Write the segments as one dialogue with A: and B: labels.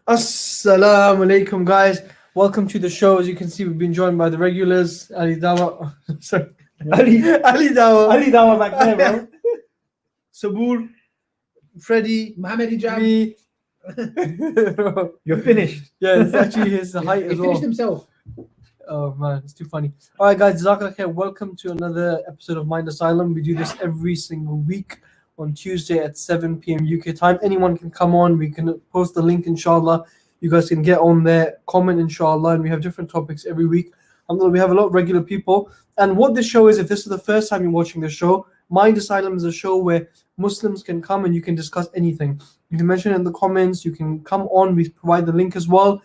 A: Assalamu alaikum, guys. Welcome to the show. As you can see, we've been joined by the regulars. Ali Dawa. Sorry. Ali Dawa.
B: Ali Dawa back there, bro.
A: Sabur. Freddie.
C: Mohammed Hijab.
A: Me.
B: You're finished.
A: Yeah, it's actually his height
C: He
A: as well.
C: finished himself.
A: Oh man, it's too funny. All right, guys. Jazakallah khair. Welcome to another episode of Mind Asylum. We do this every single week on Tuesday at 7 p.m. UK time. Anyone can come on. We can post the link, inshallah. You guys can get on there, comment, inshallah. And we have different topics every week. We have a lot of regular people. And what this show is, if this is the first time you're watching the show, Mind Asylum is a show where Muslims can come and you can discuss anything. You can mention it in the comments. You can come on. We provide the link as well.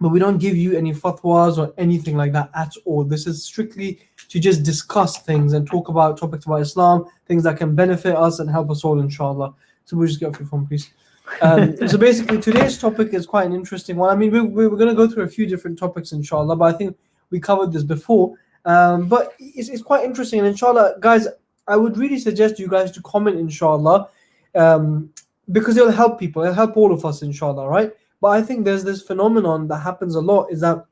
A: But we don't give you any fatwas or anything like that at all. This is strictly to just discuss things and talk about topics about Islam, things that can benefit us and help us all, inshallah. So we'll just get off your phone, please. So basically, today's topic is quite an interesting one. I mean, we're going to go through a few different topics, inshallah, but I think we covered this before. But it's quite interesting. And inshallah, guys, I would really suggest you guys to comment, inshallah, because it'll help people. It'll help all of us, inshallah, right? But I think there's this phenomenon that happens a lot, is that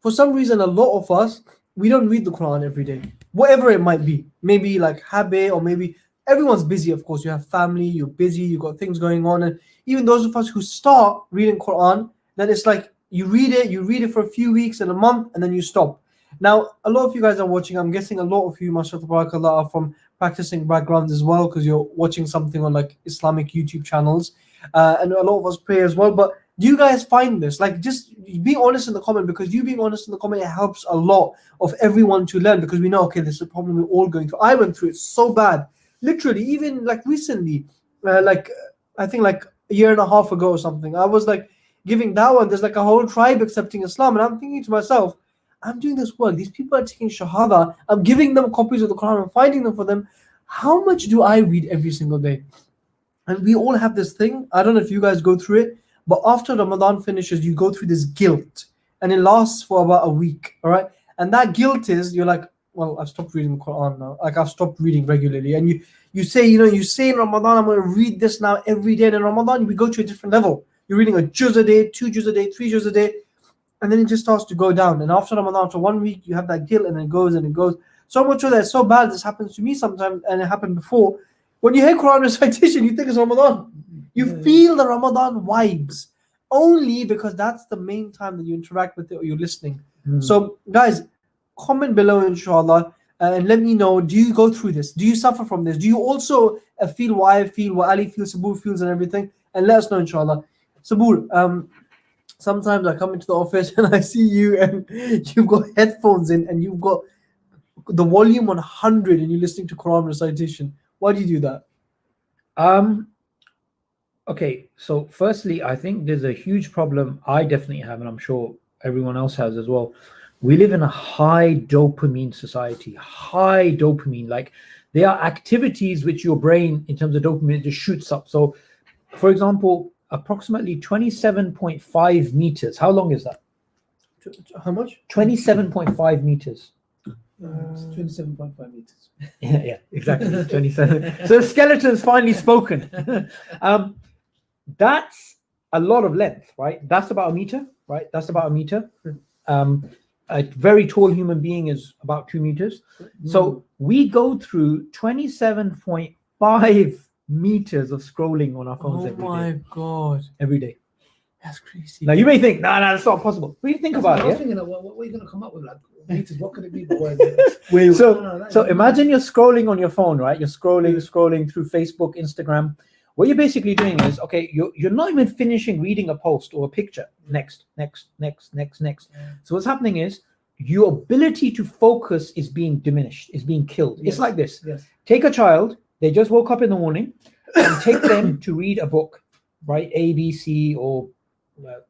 A: for some reason, a lot of us, we don't read the Quran every day, whatever it might be. Maybe like habit, or maybe everyone's busy, of course. You have family, you're busy, you've got things going on. And even those of us who start reading Quran, then it's like you read it for a few weeks and a month, and then you stop. Now, a lot of you guys are watching. I'm guessing a lot of you, mashallah, tabarakallah, are from practicing backgrounds as well, because you're watching something on like Islamic YouTube channels. And a lot of us pray as well. But do you guys find this? Like, just be honest in the comment, because you being honest in the comment, it helps a lot of everyone to learn, because we know, okay, this is a problem we're all going through. I went through it so bad. Literally, even like recently, I think like a year and a half ago or something, I was like giving dawah, and there's like a whole tribe accepting Islam. And I'm thinking to myself, I'm doing this work. These people are taking shahada. I'm giving them copies of the Quran. I'm finding them for them. How much do I read every single day? And we all have this thing. I don't know if you guys go through it, but after Ramadan finishes, you go through this guilt, and it lasts for about a week. All right. And that guilt is, you're like, well, I've stopped reading the Quran now. Like, I've stopped reading regularly. And you say in Ramadan, I'm going to read this now every day. And in Ramadan, we go to a different level. You're reading a juz a day, 2 juz a day, 3 juz a day. And then it just starts to go down. And after Ramadan, after 1 week, you have that guilt, and it goes and it goes. So much so that it's so bad. This happens to me sometimes, and it happened before. When you hear Quran recitation, you think it's Ramadan. You feel the Ramadan vibes, only because that's the main time that you interact with it or you're listening. So, guys, comment below, inshallah, and let me know, do you go through this? Do you suffer from this? Do you also feel what I feel, what Ali feels, Sabur feels, and everything? And let us know, inshallah. Sabur, sometimes I come into the office and I see you, and you've got headphones in, and you've got the volume on 100, and you're listening to Quran recitation. Why do you do that?
B: Okay, so firstly, I think there's a huge problem I definitely have, and I'm sure everyone else has as well. We live in a high dopamine society. High dopamine. Like, there are activities which your brain, in terms of dopamine, just shoots up. So, for example, approximately 27.5 meters. How long is that?
A: How much?
B: 27.5 meters.
C: 27.5 meters.
B: Yeah, exactly. 27. So the skeleton's finally spoken. That's a lot of length, right? That's about a meter, right? That's about a meter. A very tall human being is about 2 meters. So we go through 27.5 meters of scrolling on our phones every day.
A: Oh my God.
B: Every day.
A: That's crazy.
B: Now you may think, no, that's not possible. What do you think about it?
C: I was thinking, what are you going to come up with? Like, meters, what could it be? But what is it?
B: So imagine you're scrolling on your phone, right? You're scrolling through Facebook, Instagram. What you're basically doing is, okay, you're not even finishing reading a post or a picture. Next. So what's happening is your ability to focus is being diminished, is being killed.
C: Yes.
B: It's like this.
C: Yes.
B: Take a child, they just woke up in the morning, and take them to read a book, right? A, B, C, or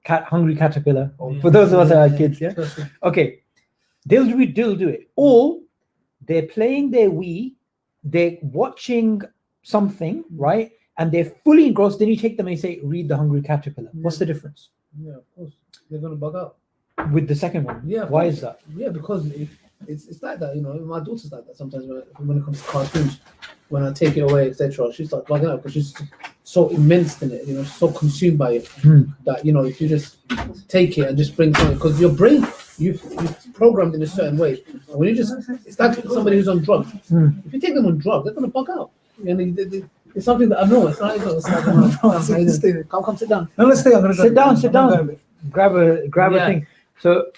B: Hungry Caterpillar, or for those of us that are kids, yeah? Okay, they'll do it. Or they're playing their Wii, they're watching something, right? And they're fully engrossed. Then you take them and you say, read the Hungry Caterpillar. What's the difference?
C: Yeah, of course. They're going to bug out.
B: With the second one?
C: Yeah.
B: Why is that?
C: Yeah, because it's like that, my daughter's like that sometimes when it comes to cartoons. When I take it away, etc., she starts bugging out because she's so immense in it, so consumed by it that if you just take it and just bring something, because your brain you've programmed in a certain way. And when you just, it's like somebody who's on drugs. If you take them on drugs, they're gonna bug out. It's something that I know. It's not. Come sit down.
B: No, let's stay. I'm gonna sit down. Grab a thing. So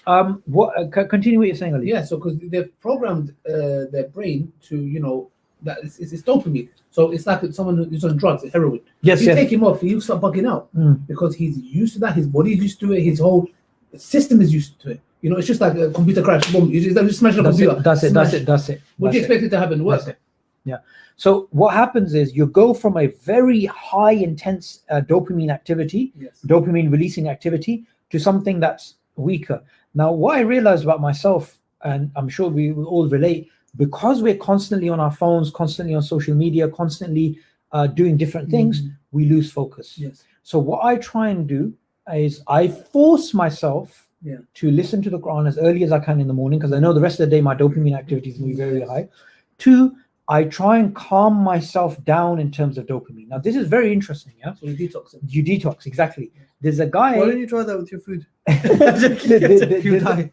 B: continue what you're saying, Ali.
C: Yeah. So because they've programmed their brain to that it's dopamine. So it's like someone who's on drugs, heroin.
B: Yes,
C: if you take him off, he'll start bugging out because he's used to that. His body's used to it. His whole system is used to it. It's just like a computer crash. Boom! You just smash a computer.
B: That's it.
C: What do you expect it to happen? What?
B: Yeah. So what happens is you go from a very high intense dopamine activity, dopamine releasing activity, to something that's weaker. Now, what I realized about myself, and I'm sure we will all relate, because we're constantly on our phones, constantly on social media, constantly doing different things, we lose focus.
C: Yes.
B: So what I try and do is I force myself to listen to the Quran as early as I can in the morning, because I know the rest of the day my dopamine activity is going to be very high. 2, I try and calm myself down in terms of dopamine. Now, this is very interesting. Yeah.
C: So you detox.
B: You detox, exactly. There's a guy.
A: Why don't you try that with your food?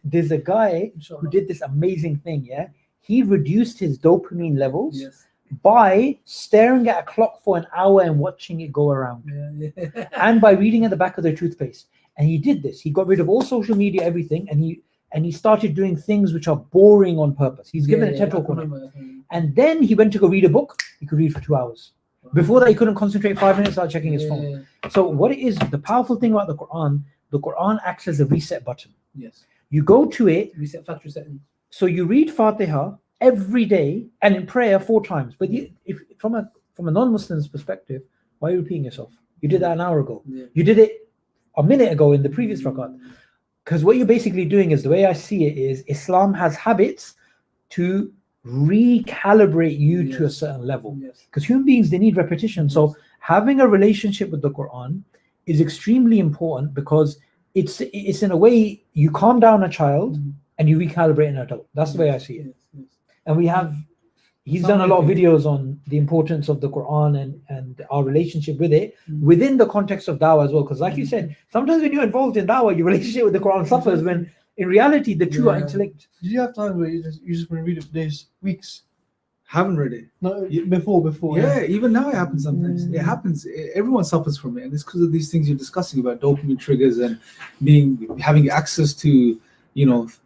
B: There's a guy who did this amazing thing. Yeah. He reduced his dopamine levels by staring at a clock for an hour and watching it go around, and by reading at the back of the toothpaste. And he did this. He got rid of all social media, everything, and he started doing things which are boring on purpose. He's given a TED talk on it. And then he went to go read a book. He could read for 2 hours. Before that, he couldn't concentrate 5 minutes without checking his phone. So what it is, the powerful thing about the Quran acts as a reset button.
C: Yes.
B: You go to it.
C: Reset factory settings.
B: So you read Fatiha every day and in prayer 4 times. But if from a non-Muslim's perspective, why are you repeating yourself? You did that an hour ago.
C: Yeah.
B: You did it a minute ago in the previous rakat. Because what you're basically doing is, the way I see it is, Islam has habits to recalibrate you to a certain level. Because human beings, they need repetition. So having a relationship with the Quran is extremely important, because it's in a way you calm down a child and you recalibrate an adult. That's the way I see it. And he's done a lot of videos on the importance of the Quran and our relationship with it within the context of dawah as well. Because like you said, sometimes when you're involved in dawah, your relationship with the Quran suffers, when in reality the two are interlinked.
A: Did you have time where you just want to read it for days, weeks?
D: Haven't read it.
A: No, before.
D: Yeah, even now it happens sometimes. It happens. Everyone suffers from it, and it's because of these things you're discussing about dopamine triggers and having access to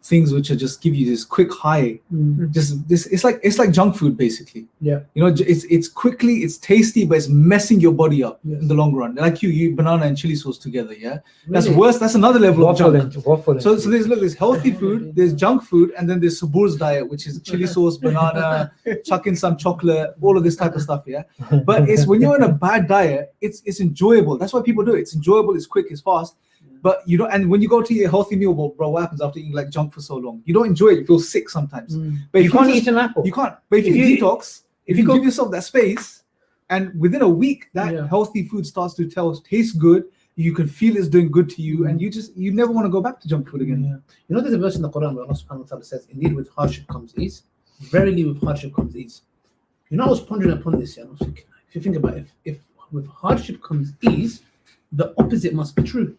D: things which are just give you this quick high. It's like junk food basically. It's quickly, it's tasty, but it's messing your body up in the long run. Like you eat banana and chili sauce together. That's worse. That's another level of junk. So there's healthy food, there's junk food, and then there's Sabur's diet, which is chili sauce, banana, chuck in some chocolate, all of this type of stuff. But it's when you're in a bad diet, it's enjoyable. That's why people do it. It's enjoyable, it's quick, it's fast. But you don't, and when you go to eat a healthy meal, bro, what happens after eating like junk for so long? You don't enjoy it. You feel sick sometimes. But
B: you can't eat an apple.
D: You can't. But if you detox, if you give yourself that space, and within a week, that healthy food starts to taste good. You can feel it's doing good to you, and you never want to go back to junk food again.
C: There's a verse in the Quran where Allah Subhanahu wa Taala says, "Indeed, with hardship comes ease. Verily, with hardship comes ease." I was pondering upon this, and I was thinking, if you think about it, if with hardship comes ease, the opposite must be true.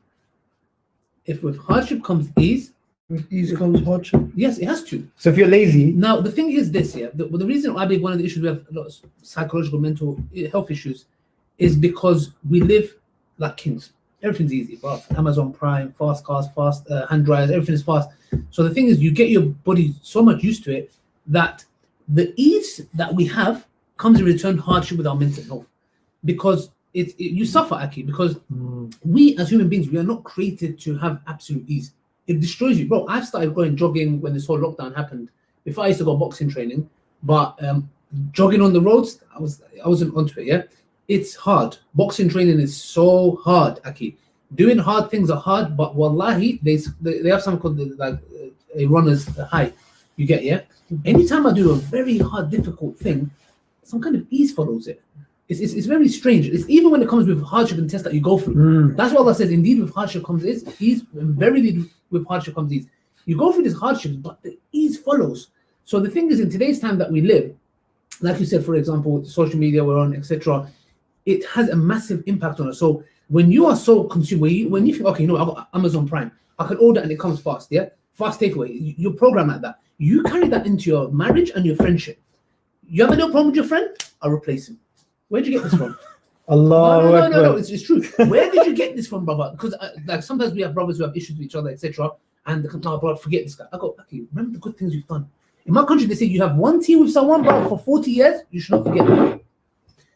C: If with hardship comes ease,
A: with ease comes hardship.
C: Yes, it has to.
B: So if you're lazy,
C: now the thing is this: the reason I believe one of the issues we have a lot of psychological, mental health issues is because we live like kings. Everything's easy for us. Amazon Prime, fast cars, fast hand dryers, everything is fast. So the thing is, you get your body so much used to it that the ease that we have comes in return hardship with our mental health, because you suffer, Aki, because we as human beings, we are not created to have absolute ease. It destroys you, bro. I've started going jogging when this whole lockdown happened. Before, I used to go boxing training, but jogging on the roads, I wasn't onto it. It's hard. Boxing training is so hard, Aki. Doing hard things are hard, but wallahi, they have something called a runner's high. You get, Anytime I do a very hard, difficult thing, some kind of ease follows it. It's very strange. It's even when it comes with hardship and tests that you go through. That's why Allah says, indeed with hardship comes ease, and verily with hardship comes ease. You go through these hardships, but the ease follows. So the thing is, in today's time that we live, like you said, for example, social media we're on, etc., it has a massive impact on us. So when you are so consumed, when you think, okay, I've got Amazon Prime, I can order and it comes fast, fast takeaway. You're programmed like that. You carry that into your marriage and your friendship. You have a little problem with your friend? I'll replace him. Where'd you get this from? No, it's true. Where did you get this from, brother? Because like sometimes we have brothers who have issues with each other, etc. And they come, no, bro, forget this guy. I go, okay, remember the good things you've done. In my country, they say you have one tea with someone, bro, for 40 years, you should not forget them.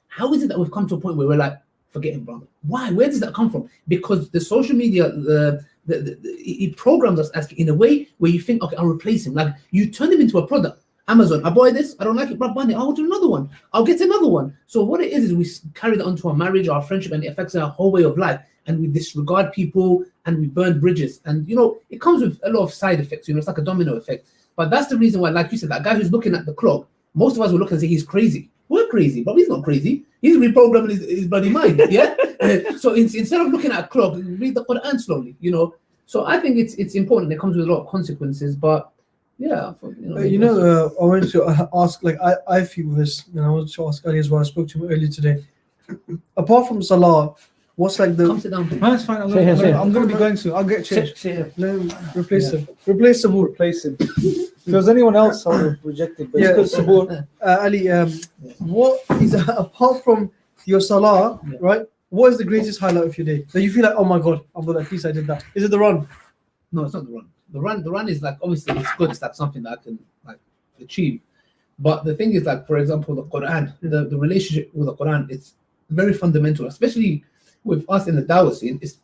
C: How is it that we've come to a point where we're like, forget him, brother? Why? Where does that come from? Because the social media, it programs us as in a way where you think, okay, I'll replace him. Like you turn him into a product. Amazon, I buy this, I don't like it, bro, buy it. I'll do another one. I'll get another one. So what it is we carry that onto our marriage, our friendship, and it affects our whole way of life. And we disregard people and we burn bridges. And it comes with a lot of side effects. It's like a domino effect. But that's the reason why, like you said, that guy who's looking at the clock, most of us will look and say he's crazy. We're crazy, but he's not crazy. He's reprogramming his bloody mind. Yeah. So instead of looking at a clock, read the Quran slowly. So I think it's important. It comes with a lot of consequences, but yeah.
A: I wanted to ask, like I feel this, and I wanted to ask Ali as well. I spoke to him earlier today. Apart from Salah, what's like the?
C: Come sit down.
D: No, it's fine. I'm going to be going soon. I'll get changed.
A: No, replace him. Replace Sabur.
D: Replace him. If there was anyone else, I would have rejected. But it's because Sabur.
A: Ali, what is apart from your Salah, right? What is the greatest highlight of your day that you feel like, oh my God, at least I did that? Is it the run?
C: No, it's not the run. The run is like, obviously it's good. It's like something that I can like achieve. But the thing is, like, for example, the Quran, the relationship with the Quran, it's very fundamental, especially with us in the Dawah scene. It's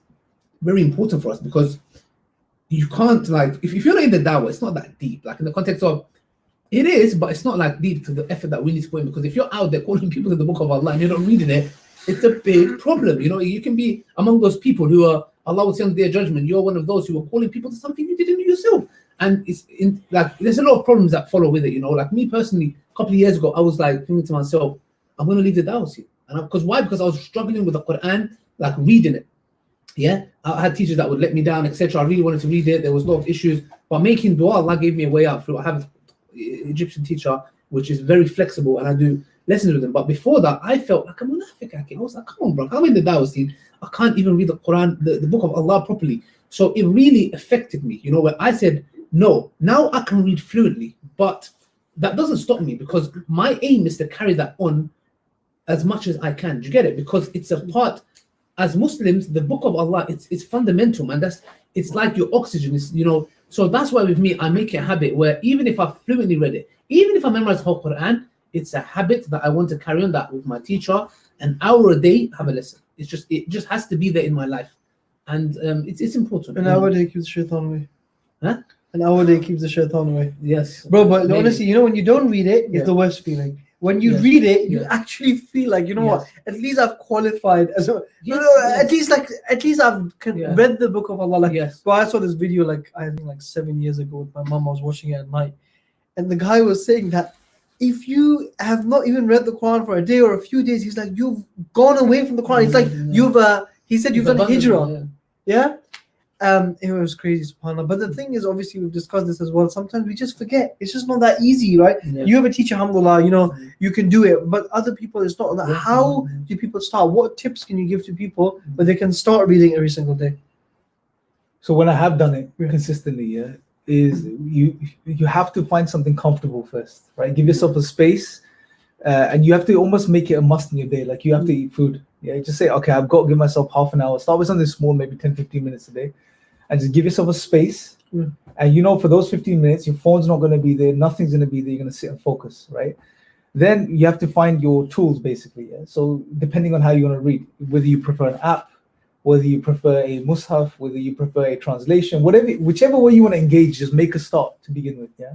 C: very important for us because you can't, like, if you're not in the Dawah, it's not that deep. Like in the context of, it is, but it's not like deep to the effort that we need to put in. Because if you're out there calling people to the Book of Allah and you're not reading it, it's a big problem. You can be among those people who are, Allah will say on the Day of Judgment, you're one of those who are calling people to something you didn't do yourself. And there's a lot of problems that follow with it, Like me personally, a couple of years ago, I was like thinking to myself, I'm going to leave the Dawah scene. And why? Because I was struggling with the Quran, like reading it. Yeah, I had teachers that would let me down, etc. I really wanted to read it. There was a lot of issues, but making dua, Allah gave me a way out. I have an Egyptian teacher which is very flexible, and I do lessons with him. But before that, I felt like a munafiq. I was like, come on, bro, I'm in the Dawah scene. I can't even read the Quran, the Book of Allah properly. So it really affected me, where I said, no, now I can read fluently, but that doesn't stop me because my aim is to carry that on as much as I can. Do you get it? Because it's a part, as Muslims, the Book of Allah, it's fundamental, man. It's like your oxygen, So that's why with me, I make it a habit where even if I fluently read it, even if I memorize the whole Quran, it's a habit that I want to carry on that with my teacher. An hour a day, have a lesson. It just has to be there in my life, and it's important.
A: An hour a day keeps the shaitan away.
C: Huh?
A: An hour a day keeps the shaitan away.
C: Yes,
A: bro. But
C: maybe.
A: Honestly, when you don't read it, it's the worst feeling. When you read it, you actually feel like, what? At least I've qualified as a. At least I've read the Book of Allah. Like, But I saw this video I think 7 years ago with my mom. I was watching it at night, and the guy was saying that if you have not even read the Quran for a day or a few days, he's like, you've gone away from the Quran. It's like he said you've done hijrah. Yeah. It was crazy, subhanAllah. But the thing is, obviously, we've discussed this as well. Sometimes we just forget. It's just not that easy, right? Yeah. You have a teacher, alhamdulillah, you can do it. But other people, it's not that. How do people start? What tips can you give to people where they can start reading every single day?
D: So when I have done it consistently, is you have to find something comfortable first, right? Give yourself a space, and you have to almost make it a must in your day. Like you have to eat food. Yeah, just say, okay, I've got to give myself half an hour. Start with something small, maybe 10, 15 minutes a day, and just give yourself a space. And for those 15 minutes, your phone's not going to be there. Nothing's going to be there. You're going to sit and focus, right? Then you have to find your tools, basically. Yeah? So depending on how you want to read, whether you prefer an app, whether you prefer a mushaf, whether you prefer a translation, whichever way you want to engage, just make a start to begin with. Yeah.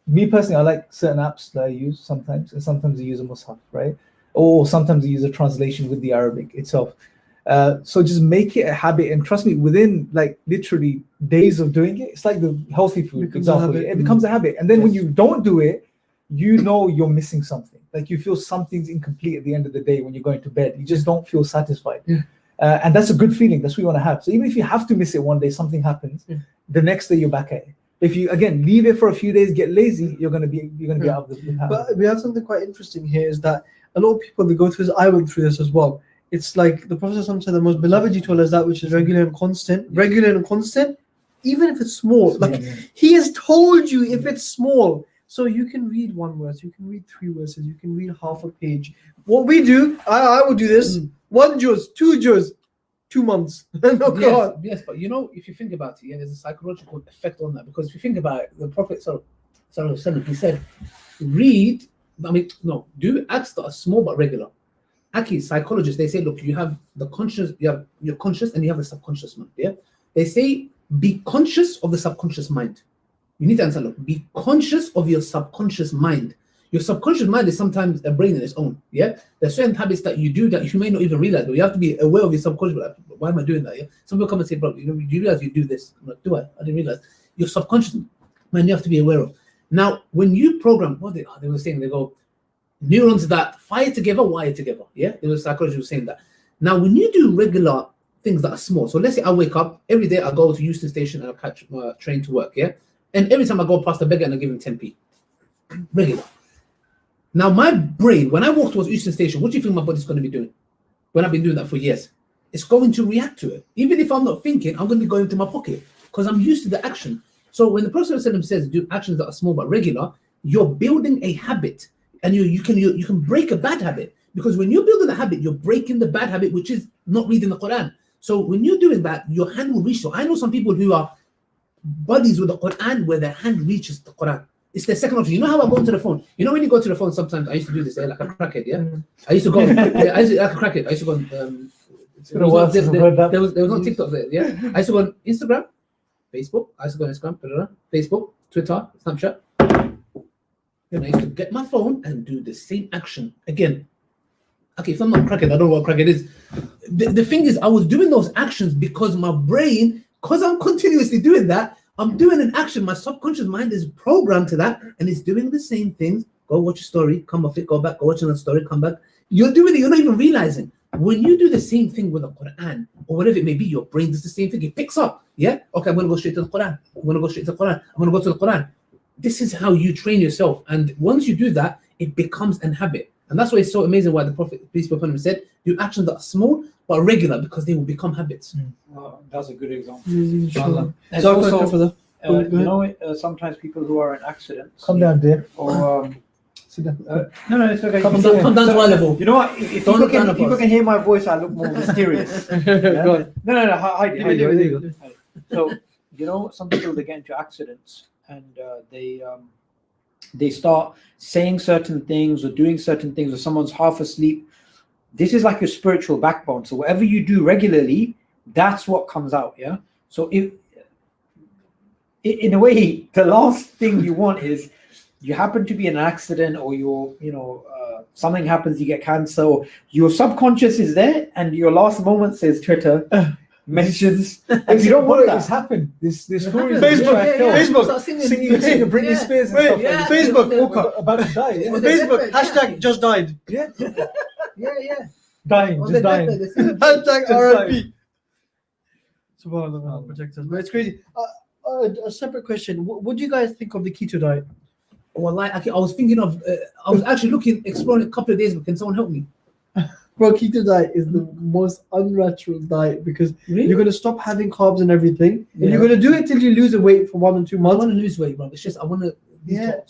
D: Me personally, I like certain apps that I use sometimes, and sometimes I use a mushaf, right? Or sometimes I use a translation with the Arabic itself. So just make it a habit, and trust me, within literally days of doing it, it's like the healthy food example. It becomes a habit, and then when you don't do it, you're missing something. Like you feel something's incomplete at the end of the day when you're going to bed. You just don't feel satisfied. And that's a good feeling. That's what you want to have. So even if you have to miss it one day, something happens. The next day you're back at it. If you again leave it for a few days, get lazy, you're gonna be out of the habit.
A: But we have something quite interesting here is that a lot of people that go through this, I went through this as well. It's like the Prophet said, the most beloved you told is that which is regular and constant. Regular and constant, even if it's small. Like he has told you if it's small. So you can read one verse, you can read 3 verses, you can read half a page. What we do, I would do this, 1 juz, 2 juz, 2 months.
C: Yes, but you know, if you think about it, there's a psychological effect on that, because if you think about it, the Prophet he said, do acts that are small but regular. Actually, psychologists, they say, look, you have the conscious, you have your conscious and you have the subconscious mind. Yeah, they say be conscious of the subconscious mind. You need to understand, look, be conscious of your subconscious mind. Your subconscious mind is sometimes a brain in its own. Yeah, there's certain habits that you do that you may not even realize, but you have to be aware of your subconscious. Like, why am I doing that? Yeah, some people come and say, bro, do you realize you do this? I'm like, do I? I didn't realize. Your subconscious mind you have to be aware of. Now, when you program, they were saying, they go, neurons that fire together, wire together. Yeah, it was psychology was saying that. Now, when you do regular things that are small, so let's say I wake up every day, I go to Euston Station and I catch my train to work. Yeah, and every time I go past the beggar and I give him 10p, regular. Now, my brain, when I walk towards Euston Station, what do you think my body's going to be doing? When I've been doing that for years, it's going to react to it. Even if I'm not thinking, I'm going to be going to my pocket because I'm used to the action. So when the Prophet says do actions that are small but regular, you're building a habit, and you can break a bad habit, because when you're building a habit, you're breaking the bad habit, which is not reading the Quran. So when you're doing that, your hand will reach. So I know some people who are buddies with the Quran where their hand reaches the Quran. It's their second option. You know how I go into the phone? You know when you go to the phone, sometimes I used to do this, like a crackhead, yeah? I used to go, like a crackhead. I used to go there was no TikTok there, yeah? I used to go on Instagram, Facebook. I used to go on Instagram, Facebook, Twitter, Snapchat. And I used to get my phone and do the same action again. Okay, if I'm not crackhead, I don't know what crackhead is. The thing is, I was doing those actions because my brain, because I'm continuously doing that, I'm doing an action. My subconscious mind is programmed to that, and it's doing the same things. Go watch a story, come off it, go back, go watch another story, come back. You're doing it, you're not even realizing. When you do the same thing with the Quran, or whatever it may be, your brain does the same thing. It picks up. Yeah? Okay, I'm going to go straight to the Quran. I'm going to go straight to the Quran. I'm going to go to the Quran. This is how you train yourself. And once you do that, it becomes an habit. And that's why it's so amazing why the Prophet, peace be upon him, said, do actions that are small but regular, because they will become habits.
B: That's a good example.
A: Inshallah.
B: There's also, sometimes people who are in accidents.
A: Come down there.
B: Or
A: sit down.
B: No, it's okay.
C: Come down to our level.
B: You know what? If people can hear my voice, I look more mysterious.
A: Go on.
B: No. Hide.
A: There you go.
B: So, some people, they get into accidents and they start saying certain things or doing certain things, or someone's half asleep. This is like your spiritual backbone. So whatever you do regularly, that's what comes out. Yeah. So in a way, the last thing you want is you happen to be in an accident, or something happens, you get cancer, or your subconscious is there, and your last moment says Twitter. Mentions, if you don't want that.
D: This happened. This story.
A: Facebook,
D: singing Britney Spears and stuff.
C: Yeah.
A: Facebook,
D: about to die. Yeah.
A: Facebook, hashtag just died.
D: Yeah.
A: Dying, just dying. Hashtag RIP. Subhanallah, protect us. But it's crazy. A separate question. What do you guys think of the keto diet?
C: Well, I was thinking of, I was actually exploring a couple of days ago. Can someone help me?
A: Bro, keto diet is the most unnatural diet, because
C: Really?
A: you're going to stop having carbs and everything, and you're going to do it till you lose the weight for 1 or 2
C: I
A: months.
C: want to lose weight, bro. It's just I want to.
A: Yeah.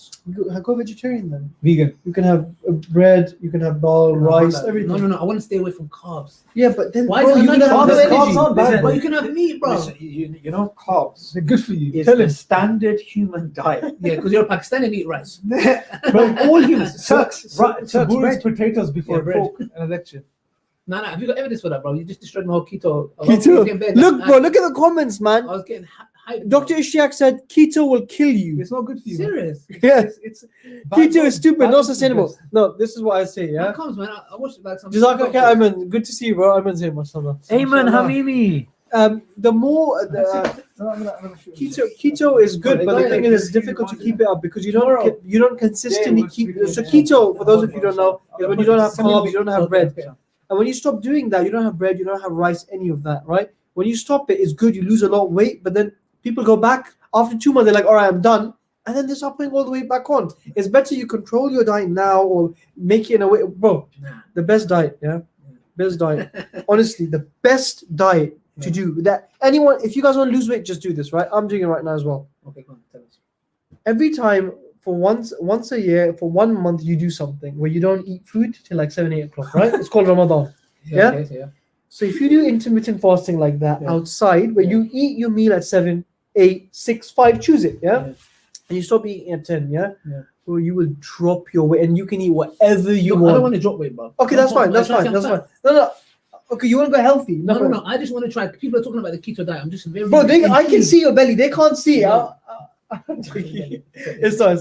A: Go vegetarian then.
D: Vegan.
A: You can have bread, you can have dal, rice, everything.
C: No. I want to stay away from carbs.
A: Yeah, but then
C: Why
A: bro,
C: is it
A: you
C: not
A: can have
C: carbs?
A: no
D: Carbs
A: energy.
D: aren't bad.
C: But you can have meat, bro.
B: Listen, you know, carbs
D: They're good for you.
B: is
D: Tell
B: the
D: him.
B: standard human diet.
C: Yeah, because you're a Pakistani and eat rice.
B: But all humans, Turks,
D: Sabur
B: bread.
D: eats potatoes before
C: Yeah, bread.
D: pork and a lecture.
C: No. Have you got evidence for that, bro? You just destroyed my whole keto.
A: Look, bro, look at the comments, man.
C: I was getting hyped.
A: Dr. Ishaq said keto will kill you.
D: It's not good for you.
C: Serious?
A: Yes.
D: It's
A: Keto is stupid, not
D: balance is
A: sustainable.
D: best.
A: No, this is what I say,
C: Yeah.
A: yeah?
C: Comes, man. I watched like some.
A: Jazakallah khair, Ayman. Good to see you, bro. Ayman's here, mashallah.
B: Ayman Hamimi.
A: The more keto is good, but the thing is, it's difficult to keep it up because you don't consistently keep. So keto, for those of you who don't know, is when you don't have carbs, you don't have bread, and when you stop doing that, you don't have bread, you don't have rice, any of that, right? When you stop it, it's good. You lose a lot of weight, but then people go back after 2 months. They're like, all right, I'm done. and then they start putting all the weight back on. It's better you control your diet now or make it in a way, bro. The best diet, best diet. Honestly, the best diet to do that. Anyone, if you guys want to lose weight, just do this, right? I'm doing it right now as well.
C: Okay, come on, tell us.
A: Every time for once a year, for 1 month, you do something where you don't eat food till like 7, 8 o'clock, right? It's called Ramadan. Yeah?
C: Okay, so
A: So if you do intermittent fasting like that outside, where you eat your meal at 7, 8, 6, 5, choose it, and you stop eating at 10, well, you will drop your weight and you can eat whatever you want.
C: I don't want to drop weight, bro.
A: Okay, that's fine. No. Okay, you want to go healthy?
C: No. I just want to try. People are talking about the keto diet. I'm just very.
A: Bro, I can see your belly. They can't see it. It's not.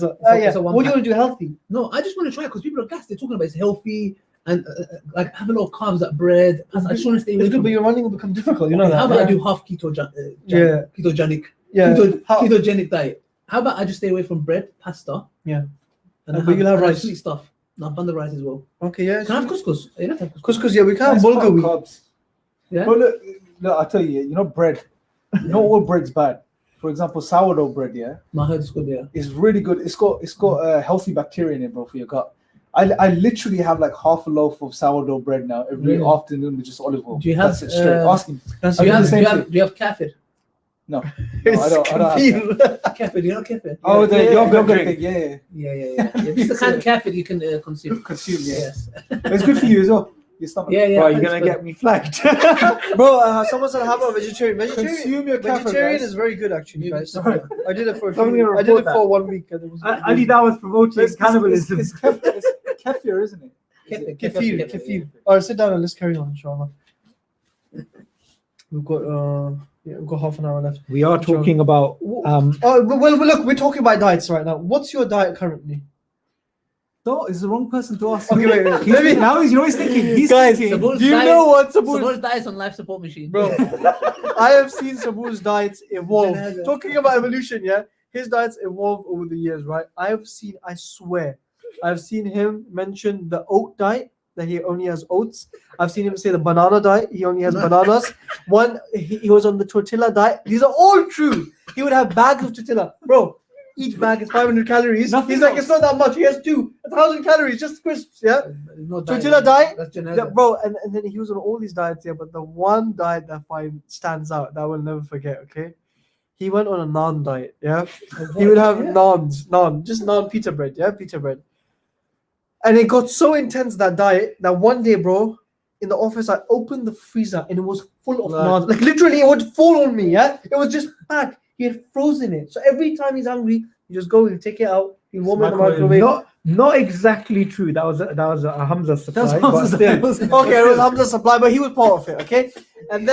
A: What do you want to do healthy?
C: No, I just want to try because people are gassed. They're talking about it's healthy and like have a lot of carbs like bread. I just want to stay away.
A: It's good, but your running will become difficult. You know that.
C: How about I do half ketogenic diet? How about I just stay away from bread, pasta?
A: Yeah.
C: And
A: but you'll have rice.
C: Sweet stuff. No, I've done the rice as well.
A: Okay, yeah.
C: Can I have couscous?
A: Couscous, yeah, we can't have bulgur.
D: Carbs.
C: Yeah.
D: But look, I tell you, bread. Not all bread's bad. For example, sourdough bread,
C: I heard it's good,
D: it's really good. It's got healthy bacteria in it, bro, for your gut. I literally have like half a loaf of sourdough bread now every afternoon with just olive oil.
C: Do you have?
D: That's it straight. Ask him.
C: Do you have kefir?
D: No, I don't have that.
C: Kefir, you know kefir?
D: Oh, the yogurt thing,
C: yeah. This is the kind of kefir you can consume.
D: Yes. It's good for you as well. Your stomach.
C: Yeah.
B: Bro, you're gonna get me flagged.
A: Bro, someone said how about vegetarian?
D: Consume your kefir,
A: vegetarian
D: guys.
A: is very good actually, guys.
D: Sorry.
A: I did it for
B: I did it
A: for 1 week. And it was
B: I need that was promoting cannibalism.
D: It's kefir, isn't it?
A: Kefir. Alright, sit down and let's carry on, inshallah. We've got half an hour left.
B: We are talking about
A: well, look, we're talking about diets right now. What's your diet currently?
D: No, it's the wrong person to ask.
A: Okay, wait.
D: Now he's thinking. He's
A: Guys,
D: thinking.
A: do you know what
C: Sabur's diet's on life support machine,
A: bro? I have seen Sabur's diets evolve. Talking about evolution, his diets evolve over the years, right? I swear, I've seen him mention the oat diet, that he only has oats. I've seen him say the banana diet, he only has bananas. He was on the tortilla diet. These are all true. He would have bags of tortilla, bro. Each bag is 500 calories. He's like, it's not that much. He has 1,000 calories, just crisps, tortilla diet, bro. And then he was on all these diets, but the one diet that stands out that I will never forget. Okay, he went on a naan diet. He would have naan, just naan pita bread. Pita bread. And it got so intense, that diet, that one day, bro, in the office, I opened the freezer and it was full of naan. Like literally, it would fall on me. It was just packed. He had frozen it. So every time he's hungry, you just go and take it out. You warm it in the microwave.
B: Not exactly true. That was a Hamza supply.
A: Okay, it was Hamza's supply, but he was part of it. Okay, and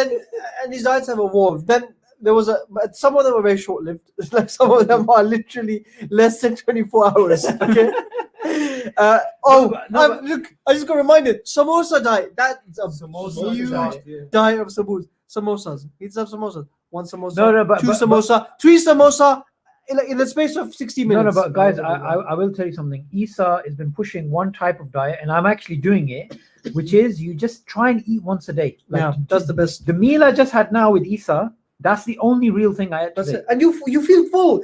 A: these diets have evolved. Then there was but some of them are very short-lived. It's like some of them are literally less than 24 hours. Okay. Look, I just got reminded. Samosa diet. That's a huge diet of samosas. He'd have samosas. 1 samosa,
B: but
A: 2 samosa, 3 samosa in the space of 60 minutes.
B: But guys, I will tell you something. Isa has been pushing one type of diet, and I'm actually doing it, which is you just try and eat once a day.
A: That's the best.
B: The meal I just had now with Isa, that's the only real thing I had today.
A: That's it. And you feel full.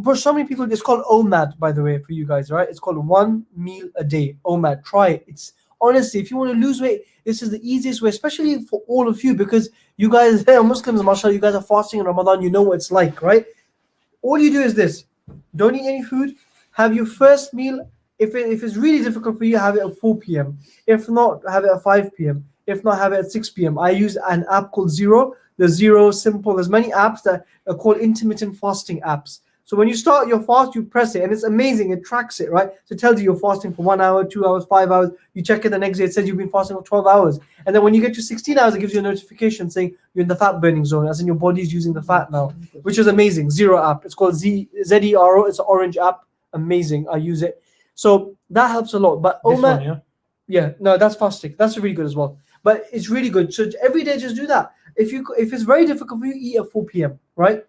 A: For so many people, it's called OMAD, by the way, for you guys, right? It's called 1 meal a day. OMAD. Try it. It's honestly, if you want to lose weight, this is the easiest way, especially for all of you, because you guys are Muslims, mashallah, you guys are fasting in Ramadan, you know what it's like, right? All you do is this: don't eat any food, have your first meal. If it's really difficult for you, have it at 4 p.m. If not, have it at 5 p.m. If not, have it at 6 p.m. I use an app called Zero. There's Zero, Simple. There's many apps that are called intermittent fasting apps. So when you start your fast, you press it, and it's amazing. It tracks it, right? So it tells you you're fasting for 1 hour, 2 hours, 5 hours. You check it the next day, it says you've been fasting for 12 hours. And then when you get to 16 hours, it gives you a notification saying you're in the fat burning zone, as in your body's using the fat now, which is amazing. Zero app. It's called ZERO. It's an orange app. Amazing. I use it. So that helps a lot. But that's fasting. That's really good as well. But it's really good. So every day, just do that. If it's very difficult for you, eat at 4 p.m., right?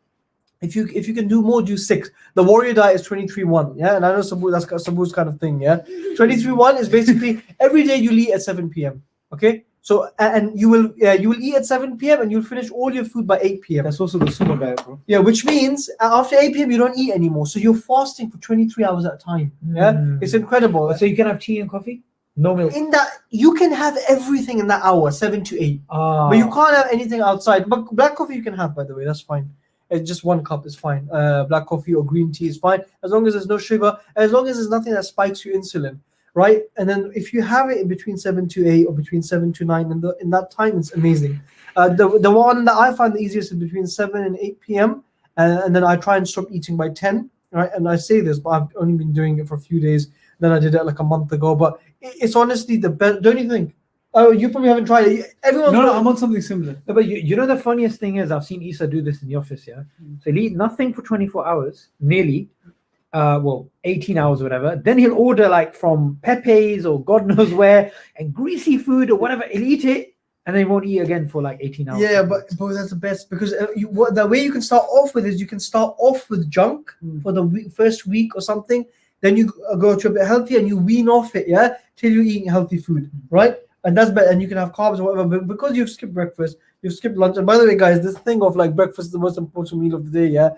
A: If you can do more, do 6. The warrior diet is 23-1, and I know Sabu's kind of thing, 23-1 is basically every day you eat at 7 p.m. Okay, So and you will eat at 7 p.m. and you'll finish all your food by 8 p.m.
D: That's also the sumo diet, bro.
A: Yeah, which means after 8 p.m. you don't eat anymore. So you're fasting for 23 hours at a time. Yeah, it's incredible.
B: So you can have tea and coffee, no milk.
A: In that you can have everything in that hour, 7 to 8. But you can't have anything outside. But black coffee you can have, by the way. That's fine. It's just 1 cup is fine. Black coffee or green tea is fine as long as there's no sugar. As long as there's nothing that spikes your insulin. Right, and then if you have it in between 7 to 8 or between 7 to 9, in that time, it's amazing. The one that I find the easiest is between 7 and 8 p.m. And then I try and stop eating by 10. Right, and I say this, but I've only been doing it for a few days. Then I did it like a month ago. But it's honestly the best, don't you think? Oh, you probably haven't tried it. Everyone's
D: No, I'm on something similar.
B: No, but you know the funniest thing is I've seen Isa do this in the office. Yeah, so he'll eat nothing for 24 hours, nearly. 18 hours or whatever. Then he'll order like from Pepe's or God knows where and greasy food or whatever. He'll eat it and then he won't eat again for like 18 hours.
A: Yeah, but that's the best because the way you can start off with is you can start off with junk for the first week or something. Then you go to a bit healthy and you wean off it, yeah, till you're eating healthy food, right? And that's better. And you can have carbs or whatever. But because you've skipped breakfast, you've skipped lunch. And by the way, guys, this thing of like breakfast is the most important meal of the day, yeah.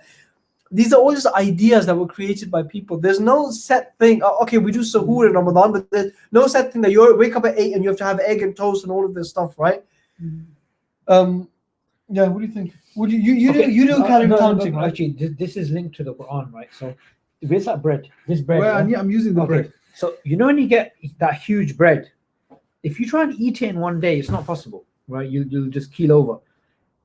A: These are all just ideas that were created by people. There's no set thing. Okay, we do suhoor in Ramadan, but there's no set thing that you wake up at 8 and you have to have egg and toast and all of this stuff, right? Yeah. What do you think? Would you do calorie counting, right?
B: Actually, this is linked to the Quran, right? So, where's that bread? This bread.
D: Well,
B: yeah?
D: I'm using the bread.
B: So you know when you get that huge bread, if you try and eat it in one day, it's not possible, right? You'll just keel over.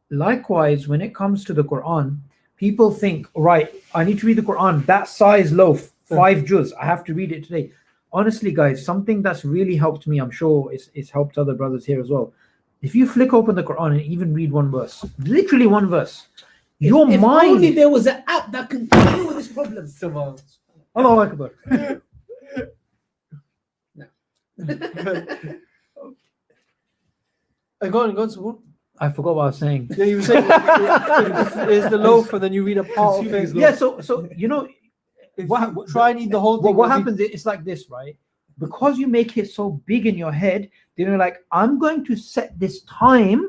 B: Likewise, when it comes to the Quran. People think, right, I need to read the Quran, that size loaf, 5 juz, I have to read it today. Honestly, guys, something that's really helped me, I'm sure it's helped other brothers here as well. If you flick open the Quran and even read 1 verse, literally 1 verse, your
C: if
B: mind...
C: only there was an app that can deal with this problem.
B: Allahu Akbar.
A: Go on, Suhoor.
B: I forgot what I was saying.
A: Yeah, you were saying it's the loaf, and then you read a part of it.
B: Yeah, so you know,
A: try and eat the whole thing.
B: What happens is it's like this, right? Because you make it so big in your head, then you're like, I'm going to set this time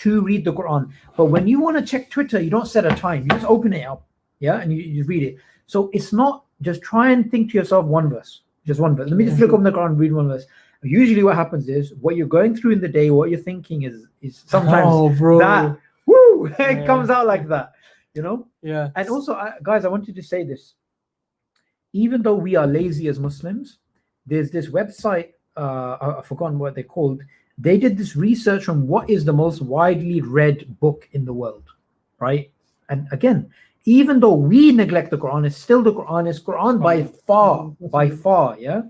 B: to read the Quran. But when you want to check Twitter, you don't set a time. You just open it up, yeah, and you read it. So it's not just try and think to yourself 1 verse, just 1 verse. Let me just flick open the Quran and read 1 verse. Usually what happens is what you're going through in the day, what you're thinking is sometimes that it comes out like that, you know?
A: Yeah.
B: And also, guys, I wanted to say this. Even though we are lazy as Muslims, there's this website, I've forgotten what they're called. They did this research on what is the most widely read book in the world, right? And again, even though we neglect the Quran, it's still the Quran is Quran by far, yeah?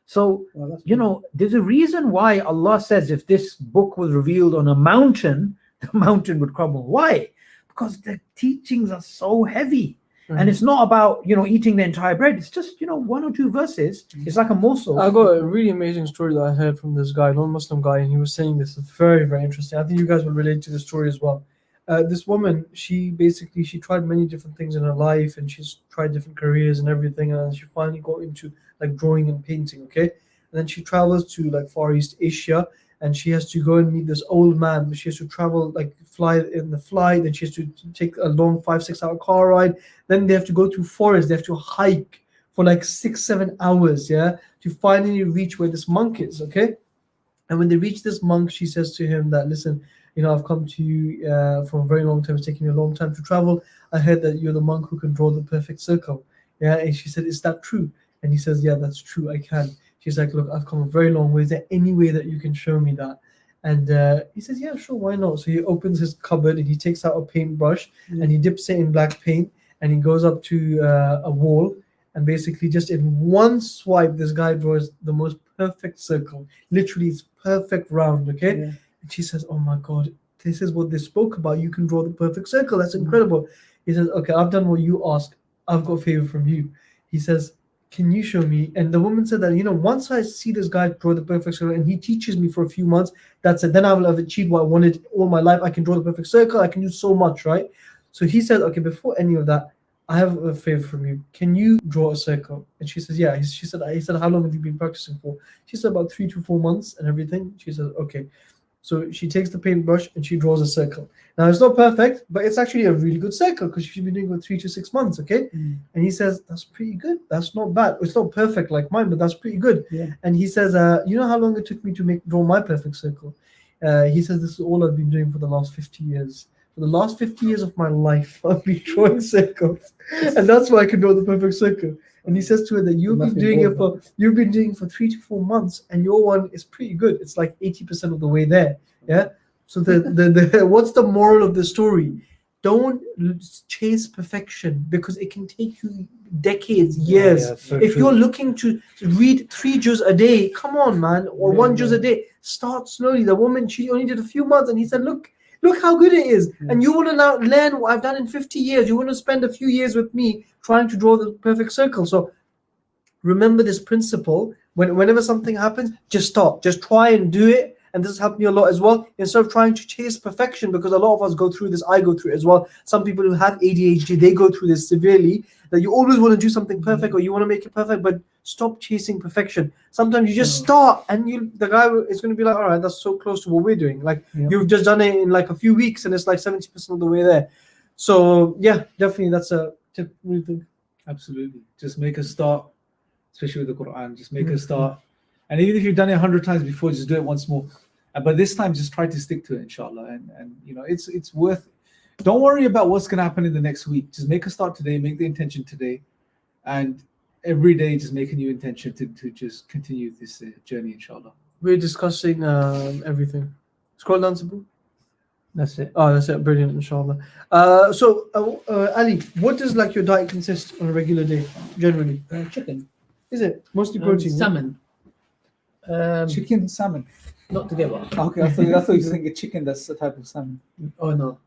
B: So, you know, there's a reason why Allah says if this book was revealed on a mountain, the mountain would crumble. Why? Because the teachings are so heavy. And it's not about, you know, eating the entire bread. It's just, you know, 1 or 2 verses. It's like a morsel.
A: I got a really amazing story that I heard from this guy, non-Muslim guy, and he was saying this is very, very interesting. I think you guys will relate to the story as well. This woman, she tried many different things in her life, and she's tried different careers and everything, and she finally got into like drawing and painting, okay? And then she travels to like Far East Asia, and she has to go and meet this old man. She has to travel, like fly in the flight, then she has to take a long 5-6 hour car ride. Then they have to go through forest, they have to hike for like 6-7 hours, yeah, to finally reach where this monk is, okay? And when they reach this monk, she says to him that, listen, you know, I've come to you for a very long time. It's taking me a long time to travel. I heard that you're the monk who can draw the perfect circle. Yeah, and she said, is that true? And he says, yeah, that's true, I can. She's like, look, I've come a very long way. Is there any way that you can show me that? And he says, yeah, sure, why not? So he opens his cupboard and he takes out a paintbrush and he dips it in black paint and he goes up to a wall. And basically just in one swipe, this guy draws the most perfect circle. Literally, it's perfect round, okay? Yeah. And she says, oh my God, this is what they spoke about. You can draw the perfect circle. That's incredible. He says, okay, I've done what you asked. I've got a favor from you. He says, can you show me? And the woman said that, you know, once I see this guy draw the perfect circle and he teaches me for a few months, that's it. Then I will have achieved what I wanted all my life. I can draw the perfect circle. I can do so much, right? So he said, okay, before any of that, I have a favor from you. Can you draw a circle? And she says, yeah. He said, how long have you been practicing for? She said, about 3 to 4 months and everything. She said, okay. So she takes the paintbrush and she draws a circle. Now it's not perfect, but it's actually a really good circle because she's been doing it for 3 to 6 months. Okay, and he says that's pretty good. That's not bad. It's not perfect like mine, but that's pretty good.
B: Yeah.
A: And he says, you know how long it took me to draw my perfect circle? He says this is all I've been doing for the last 50 years. For the last 50 years of my life, I've been drawing circles, and that's why I can draw the perfect circle. And he says to her that you've been doing it for 3 to 4 months, and your one is pretty good. It's like 80% of the way there. Yeah. So the what's the moral of the story? Don't chase perfection because it can take you decades, years.
B: so
A: if
B: true.
A: you're looking to read 3 juz a day, come on, man, or 1 juz a day. Start slowly. The woman, she only did a few months, and he said, look how good it is. And you want to now learn what I've done in 50 years. You want to spend a few years with me trying to draw the perfect circle. So remember this principle. Whenever something happens, just stop. Just try and do it. And this has helped me a lot as well. Instead of trying to chase perfection, because a lot of us go through this, I go through it as well. Some people who have ADHD, they go through this severely, that you always want to do something perfect or you want to make it perfect, but stop chasing perfection. Sometimes you just start and the guy is going to be like, all right, that's so close to what we're doing. Like you've just done it in like a few weeks and it's like 70% of the way there. So yeah, definitely that's a tip. What do you think?
D: Absolutely. Just make a start, especially with the Quran. Just make a start. And even if you've done it 100 times before, just do it once more. But this time, just try to stick to it, inshallah. And you know, it's worth. Don't worry about what's going to happen in the next week. Just make a start today. Make the intention today, and every day, just make a new intention to just continue this journey, inshallah.
A: We're discussing everything. Scroll down, Sabu.
B: That's it.
A: Oh, that's it. Brilliant, inshallah. So, Ali, what does like your diet consist on a regular day, generally?
C: Chicken.
A: Is it mostly protein?
C: Salmon.
D: Chicken, salmon.
C: Not together.
D: Okay, I thought you were thinking chicken. That's a type of salmon.
C: Oh no,